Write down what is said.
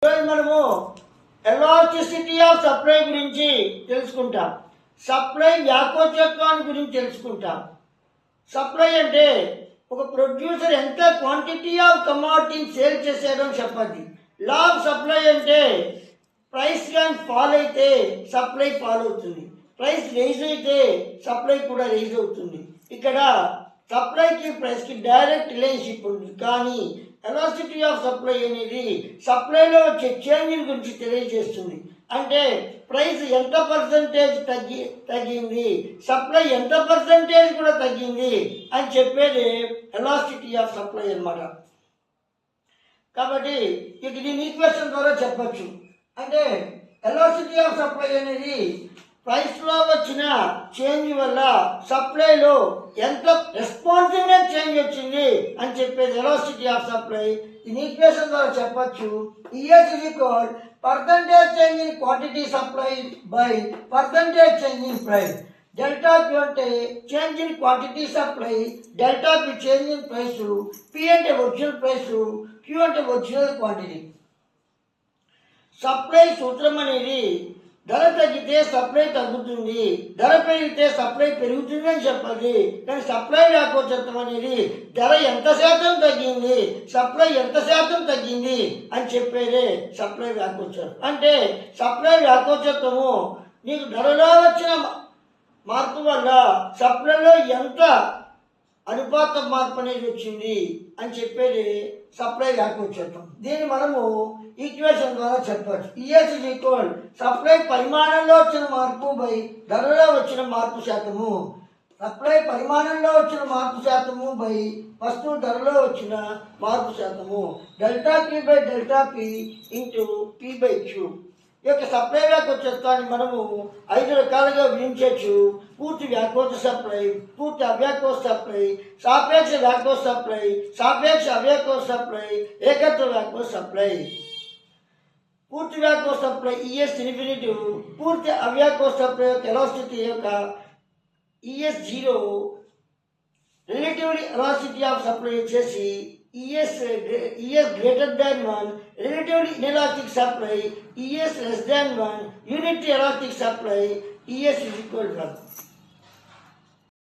మనము elasticity of supply గురించి తెలుసుకుంటాం. సప్లై వ్యాకోచత్వాన్ని గురించి తెలుసుకుంటాం. సప్లై అంటే ఒక ప్రొడ్యూసర్ ఎంత క్వాంటిటీ ఆఫ్ కమోడిటీని సేల్ చేశారో చెప్పండి. లా ఆఫ్ సప్లై అంటే ప్రైస్ కానీ ఫాల్ అయితే సప్లై ఫాల్ అవుతుంది, ప్రైస్ రైజ్ అయితే సప్లై కూడా రైజ్ అవుతుంది. ఇక్కడ సప్లైకి ప్రైస్కి డైరెక్ట్ రిలేషన్షిప్ ఉంది. కానీ ఎలాస్టిసిటీ ఆఫ్ సప్లై అనేది సప్లైలో వచ్చే చేంజ్ గురించి తెలియజేస్తుంది. అంటే ప్రైస్ ఎంత పర్సంటేజ్ తగ్గింది, సప్లై ఎంత పర్సంటేజ్ కూడా తగ్గింది అని చెప్పేది ఎలాస్టిసిటీ ఆఫ్ సప్లై అన్నమాట. కాబట్టి ఇక దీని ఈక్వేషన్ ద్వారా చెప్పచ్చు. అంటే ఎలాస్టిసిటీ ఆఫ్ సప్లై అనేది ప్రైస్లో వచ్చిన చేంజ్ వల్ల సప్లైలో ఎంత రెస్పాన్సివ్నెస్ చేంజ్ వచ్చింది అని చెప్పేది ఎలాస్టిసిటీ ఆఫ్ సప్లై. ఈ ఈక్వేషన్ ద్వారా చెప్పచ్చు. ES is equal percentage change in quantity supply by percentage change in price. Delta Q అంటే change in quantity supply, delta P change in price, P అంటే original price, Q అంటే original quantity. Supply సూత్రం అనేది ధర తగ్గితే supply తగ్గుతుంది, ధర పెరిగితే సప్లై పెరుగుతుంది అని చెప్పాలి. కానీ సప్లై వ్యాకోచత్వం అనేది ధర ఎంత శాతం తగ్గింది, సప్లై ఎంత శాతం తగ్గింది అని చెప్పేదే సప్లై వ్యాకోచత్వం. అంటే సప్లై వ్యాకోచత్వము నీకు ధరలో వచ్చిన మార్పు వల్ల సప్లైలో ఎంత అనుపాత మార్పు అనేది వచ్చింది అని చెప్పేది సప్లై వ్యాకోచత్వం. దీన్ని మనము ఈక్వేషన్ ద్వారా చెప్పచ్చు. ఈఎస్ ఇస్ ఈక్వల్ సప్లై పరిమాణంలో వచ్చిన మార్పు బై ధరలో వచ్చిన మార్పు శాతము. సప్లై పరిమాణంలో వచ్చిన మార్పు శాతము బై వస్తువు ధరలో వచ్చిన మార్పు శాతము. Delta P by delta P into P by Q. ఈ యొక్క సప్లై వ్యాకోచత్వాన్ని మనము 5 రకాలుగా విభజించవచ్చు. పూర్తి వ్యాకోచ సప్లై, పూర్తి అవ్యాకోచ సప్లై, సాపేక్ష వ్యాకోచ సప్లై, సాపేక్ష అవ్యాకోచ సప్లై, ఏకత్వ వ్యాకోచ సప్లై. పూర్తి వ్యాకోచ సప్లై ఈఎస్ ఇన్ఫినిటివ్, పూర్తి అవ్యాకోచ సప్లై యొక్క ఎలాస్టిసిటీ యొక్క ES 0, relatively elasticity of supply వచ్చేసి ES greater than 1, relatively inelastic supply ES less than 1, unity elastic supply ES is equal to 1.